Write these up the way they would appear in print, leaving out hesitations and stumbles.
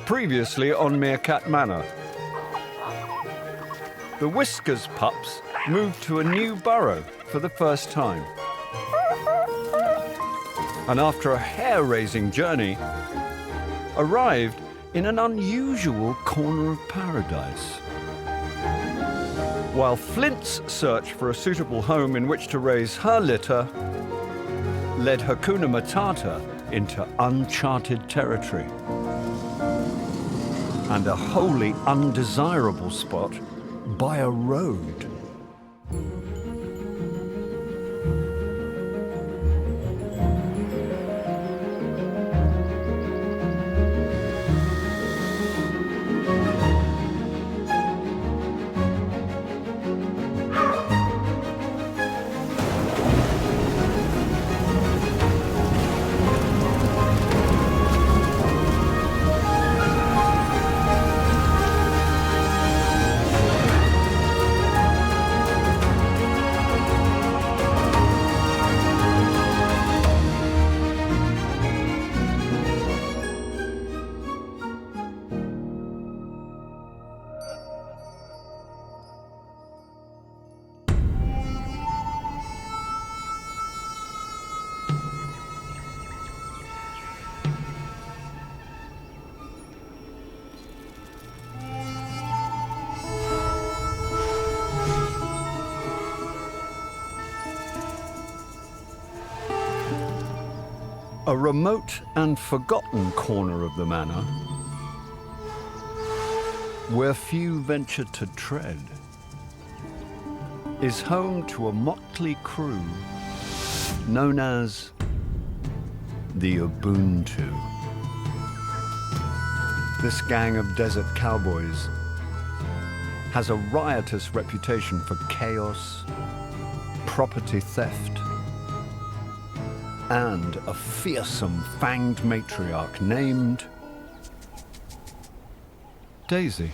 Previously on Meerkat Manor. The Whiskers pups moved to a new burrow for the first time. And after a hair-raising journey, arrived in an unusual corner of paradise. While Flint's search for a suitable home in which to raise her litter led Hakuna Matata into uncharted territory and a wholly undesirable spot by a road. A remote and forgotten corner of the manor, where few venture to tread, is home to a motley crew known as the Auntu. This gang of desert cowboys has a riotous reputation for chaos, property theft, and a fearsome fanged matriarch named Daisy.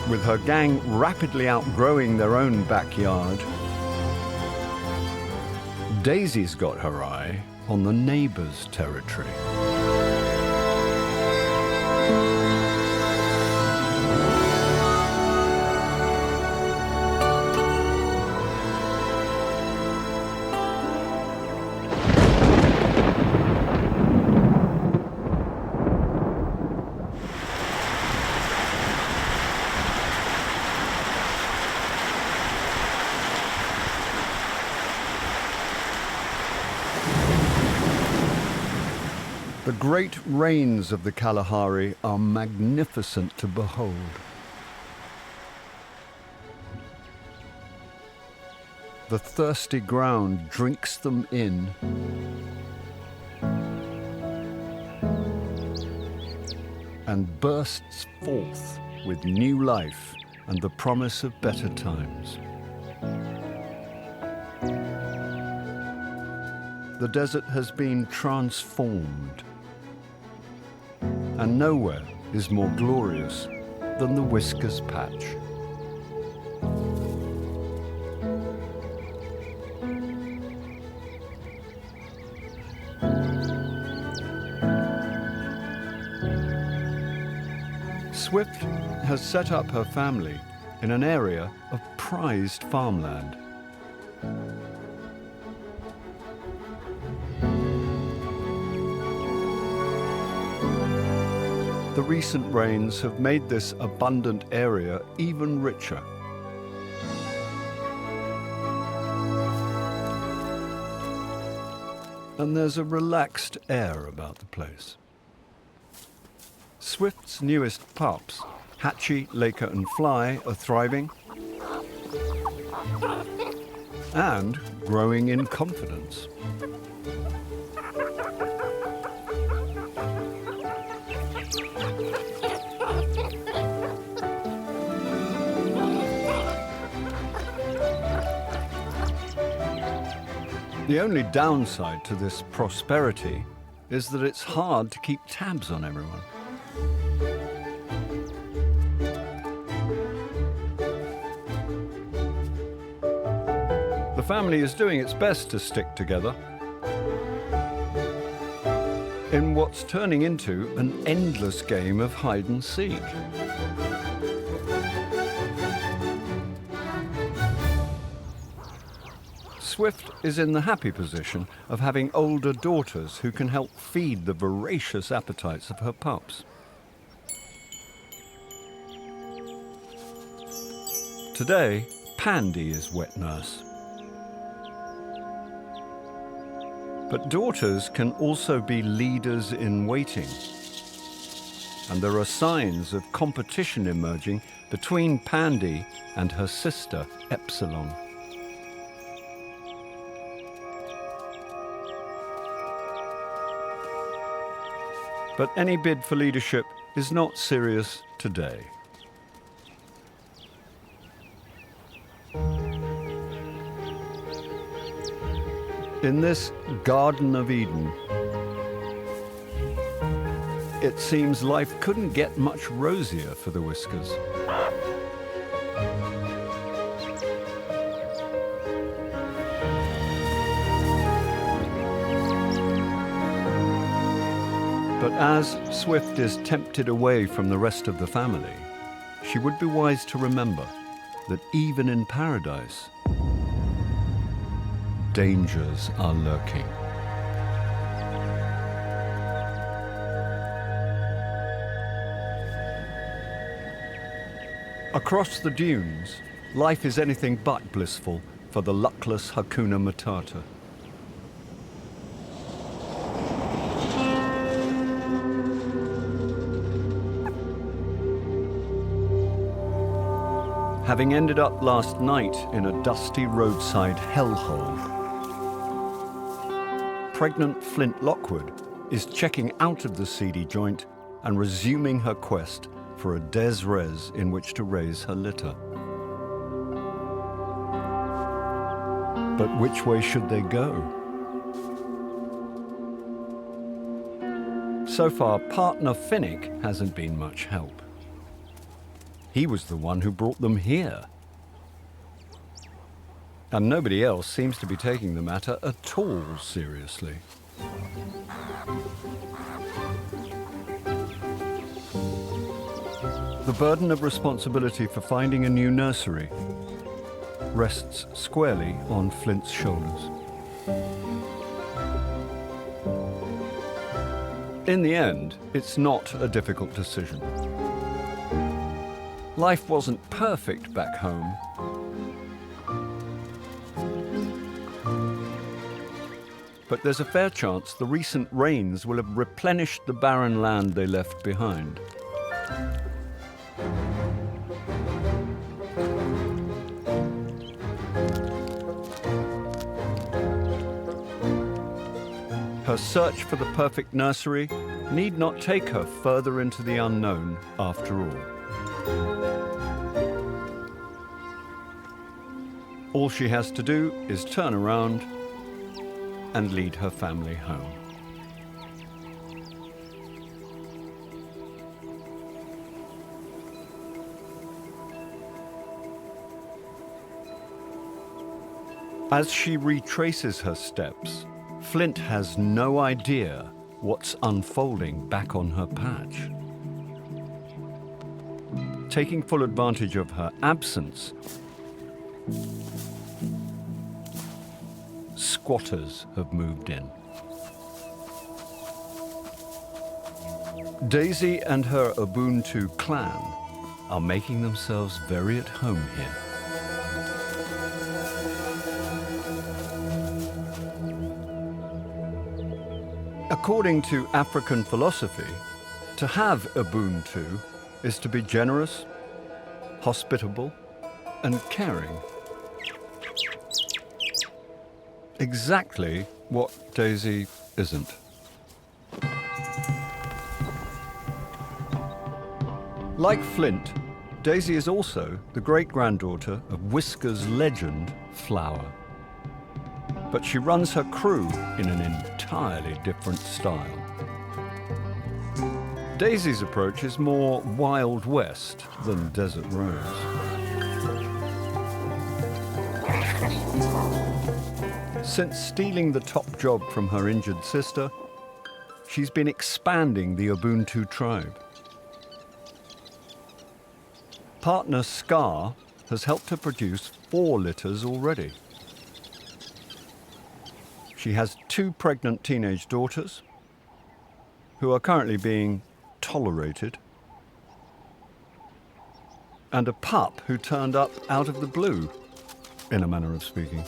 With her gang rapidly outgrowing their own backyard, Daisy's got her eye on the neighbor's territory. The great rains of the Kalahari are magnificent to behold. The thirsty ground drinks them in, and bursts forth with new life and the promise of better times. The desert has been transformed, and nowhere is more glorious than the Whiskers patch. Swift has set up her family in an area of prized farmland. The recent rains have made this abundant area even richer. And there's a relaxed air about the place. Swift's newest pups, Hatchie, Laker and Fly, are thriving and growing in confidence. The only downside to this prosperity is that it's hard to keep tabs on everyone. The family is doing its best to stick together. in what's turning into an endless game of hide and seek. Swift is in the happy position of having older daughters who can help feed the voracious appetites of her pups. Today, Pandy is wet nurse. But daughters can also be leaders in waiting. And there are signs of competition emerging between Pandy and her sister, Epsilon. But any bid for leadership is not serious today. In this Garden of Eden, it seems life couldn't get much rosier for the Whiskers. But as Swift is tempted away from the rest of the family, she would be wise to remember that even in paradise, dangers are lurking. Across the dunes, life is anything but blissful for the luckless Hakuna Matata. Having ended up last night in a dusty roadside hellhole, pregnant Flint Lockwood is checking out of the seedy joint and resuming her quest for a des res in which to raise her litter. But which way should they go? So far, partner Finnick hasn't been much help. He was the one who brought them here. And nobody else seems to be taking the matter at all seriously. The burden of responsibility for finding a new nursery rests squarely on Flint's shoulders. In the end, it's not a difficult decision. Life wasn't perfect back home. But there's a fair chance the recent rains will have replenished the barren land they left behind. Her search for the perfect nursery need not take her further into the unknown after all. All she has to do is turn around and lead her family home. As she retraces her steps, Flint has no idea what's unfolding back on her patch. Taking full advantage of her absence, squatters have moved in. Daisy and her Ubuntu clan are making themselves very at home here. According to African philosophy, to have Ubuntu is to be generous, hospitable, and caring. Exactly what Daisy isn't. Like Flint, Daisy is also the great-granddaughter of Whiskers legend Flower. But she runs her crew in an entirely different style. Daisy's approach is more Wild West than Desert Rose. Since stealing the top job from her injured sister, she's been expanding the Ubuntu tribe. Partner Scar has helped her produce 4 litters already. She has 2 pregnant teenage daughters who are currently being tolerated, and a pup who turned up out of the blue, in a manner of speaking.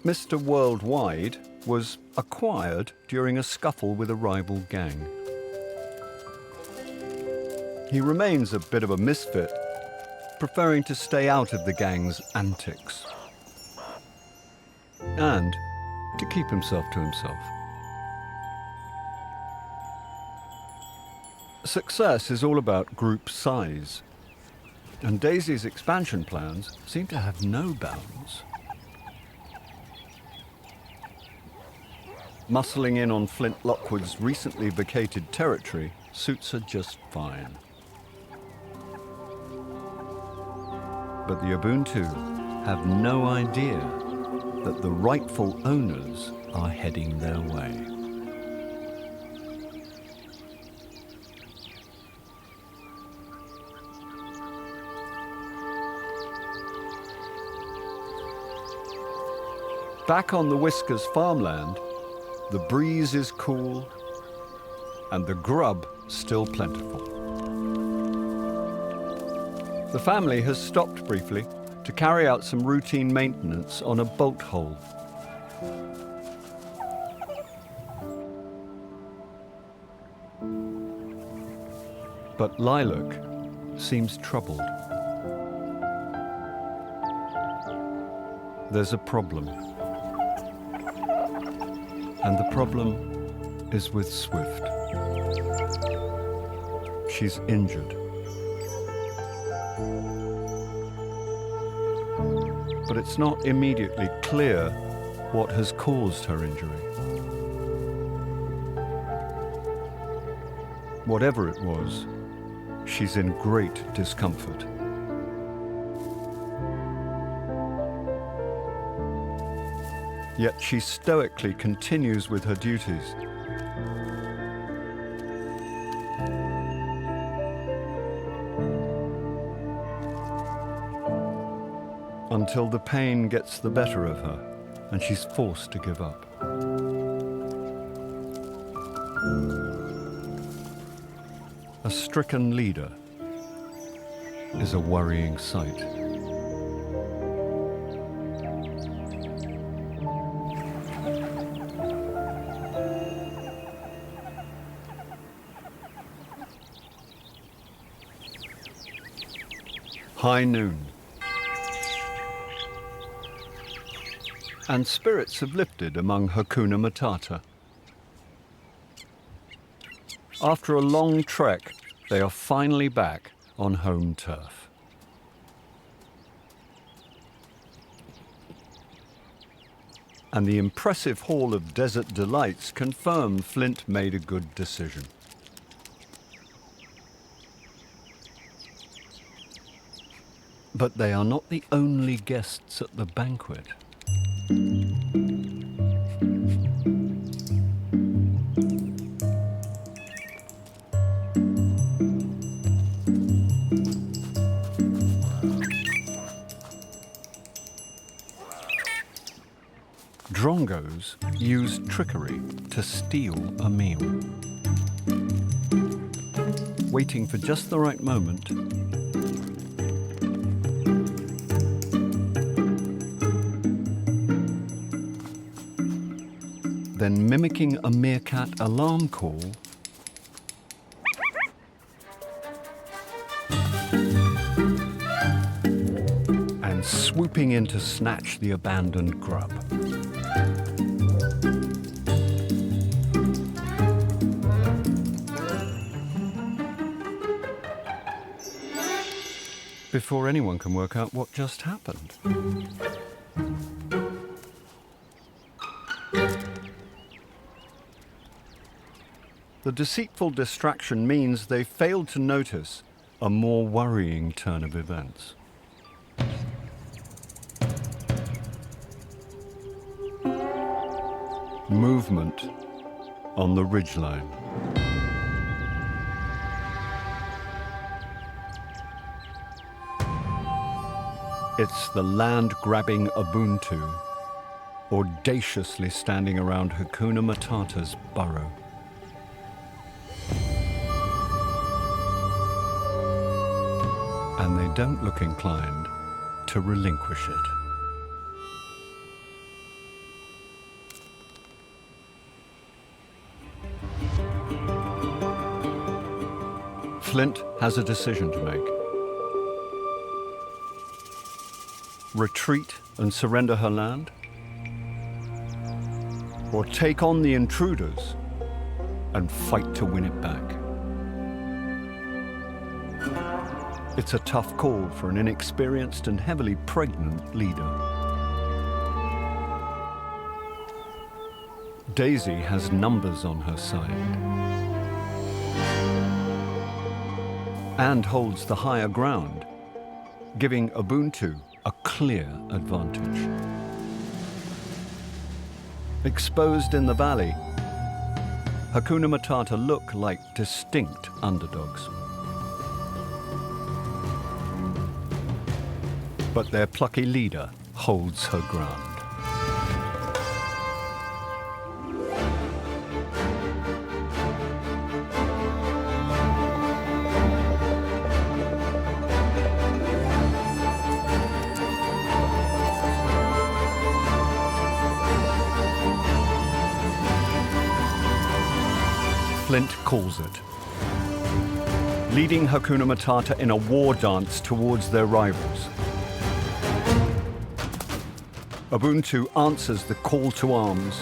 Mr. Worldwide was acquired during a scuffle with a rival gang. He remains a bit of a misfit, preferring to stay out of the gang's antics and to keep himself to himself. Success is all about group size, and Daisy's expansion plans seem to have no bounds. Muscling in on Flint Lockwood's recently vacated territory suits her just fine. But the Ubuntu have no idea that the rightful owners are heading their way. Back on the Whiskers farmland, the breeze is cool and the grub still plentiful. The family has stopped briefly to carry out some routine maintenance on a bolt hole. But Lilac seems troubled. There's a problem. And the problem is with Swift. She's injured. But it's not immediately clear what has caused her injury. Whatever it was, she's in great discomfort. Yet she stoically continues with her duties. Until the pain gets the better of her and she's forced to give up. A stricken leader is a worrying sight. High noon. And spirits have lifted among Hakuna Matata. After a long trek, they are finally back on home turf. And the impressive Hall of Desert Delights confirm Flint made a good decision. But they are not the only guests at the banquet. Drongos use trickery to steal a meal. Waiting for just the right moment, then mimicking a meerkat alarm call, and swooping in to snatch the abandoned grub. Before anyone can work out what just happened. The deceitful distraction means they failed to notice a more worrying turn of events. movement on the ridgeline. It's the land-grabbing Ubuntu, audaciously standing around Hakuna Matata's burrow. And they don't look inclined to relinquish it. Flint has a decision to make. Retreat and surrender her land? Or take on the intruders and fight to win it back? It's a tough call for an inexperienced and heavily pregnant leader. Daisy has numbers on her side and holds the higher ground, giving Ubuntu a clear advantage. Exposed in the valley, Hakuna Matata look like distinct underdogs. But their plucky leader holds her ground. Flint calls it, leading Hakuna Matata in a war dance towards their rivals. Ubuntu answers the call to arms.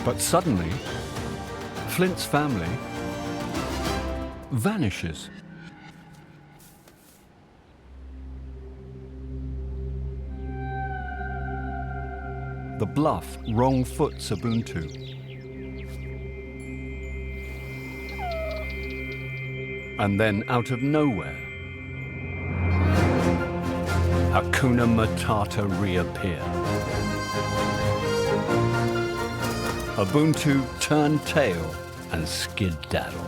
But suddenly, Flint's family vanishes. The bluff wrong foots Ubuntu. And then out of nowhere, Hakuna Matata reappear. Ubuntu turn tail and skedaddle.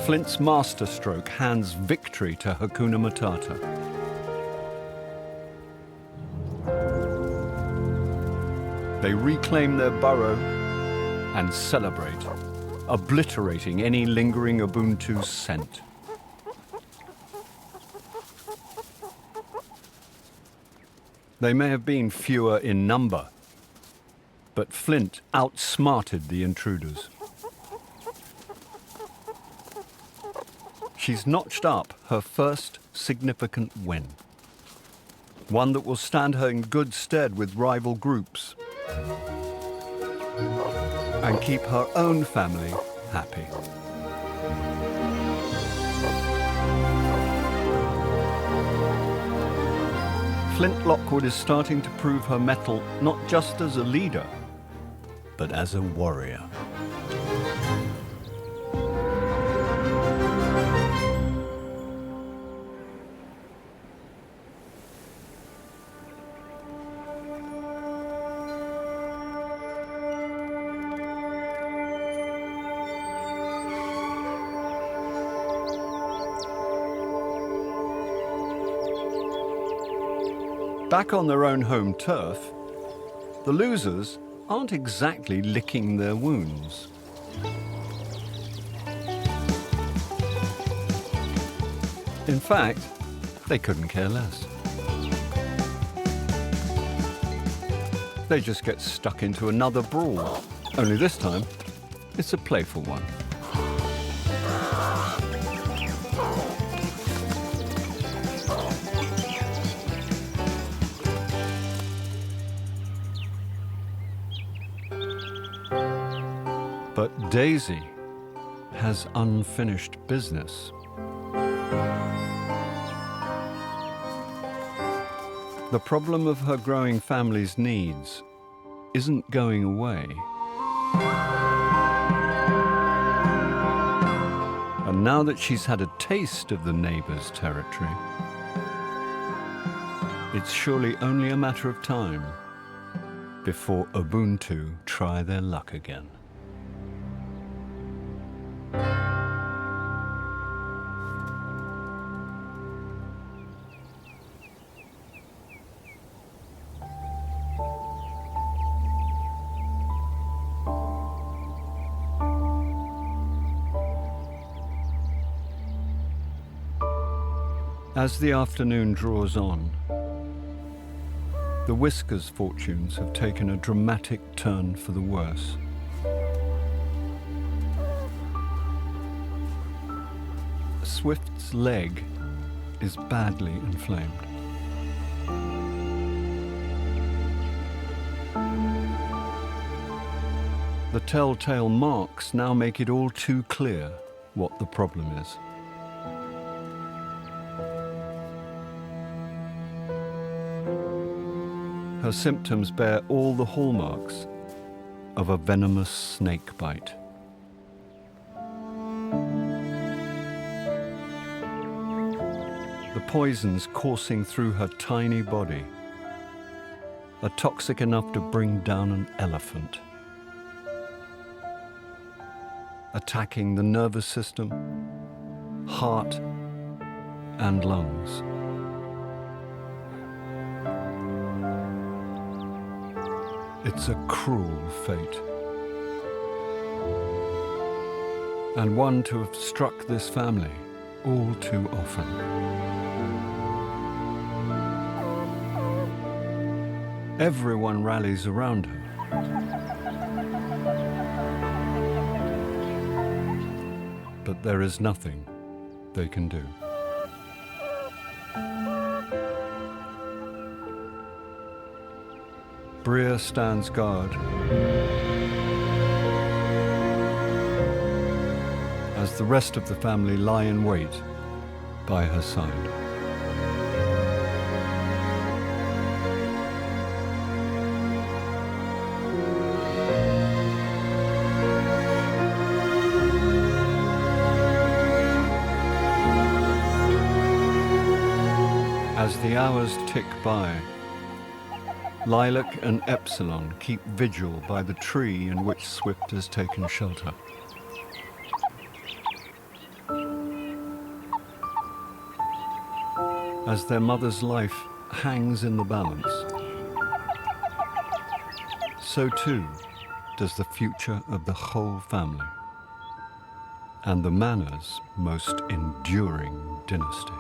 Flint's masterstroke hands victory to Hakuna Matata. They reclaim their burrow and celebrate, obliterating any lingering Ubuntu scent. They may have been fewer in number, but Flint outsmarted the intruders. She's notched up her first significant win, one that will stand her in good stead with rival groups and keep her own family happy. Flint Lockwood is starting to prove her mettle not just as a leader, but as a warrior. Back on their own home turf, the losers aren't exactly licking their wounds. In fact, they couldn't care less. They just get stuck into another brawl, only this time, it's a playful one. But Daisy has unfinished business. The problem of her growing family's needs isn't going away. And now that she's had a taste of the neighbor's territory, it's surely only a matter of time before Ubuntu try their luck again. As the afternoon draws on, the Whiskers' fortunes have taken a dramatic turn for the worse. Swift's leg is badly inflamed. The telltale marks now make it all too clear what the problem is. Her symptoms bear all the hallmarks of a venomous snake bite. The poisons coursing through her tiny body are toxic enough to bring down an elephant, attacking the nervous system, heart, and lungs. It's a cruel fate, and one to have struck this family all too often. Everyone rallies around her. But there is nothing they can do. Bria stands guard as the rest of the family lie in wait by her side. As the hours tick by, Lilac and Epsilon keep vigil by the tree in which Swift has taken shelter. As their mother's life hangs in the balance, so too does the future of the whole family and the Manor's most enduring dynasty.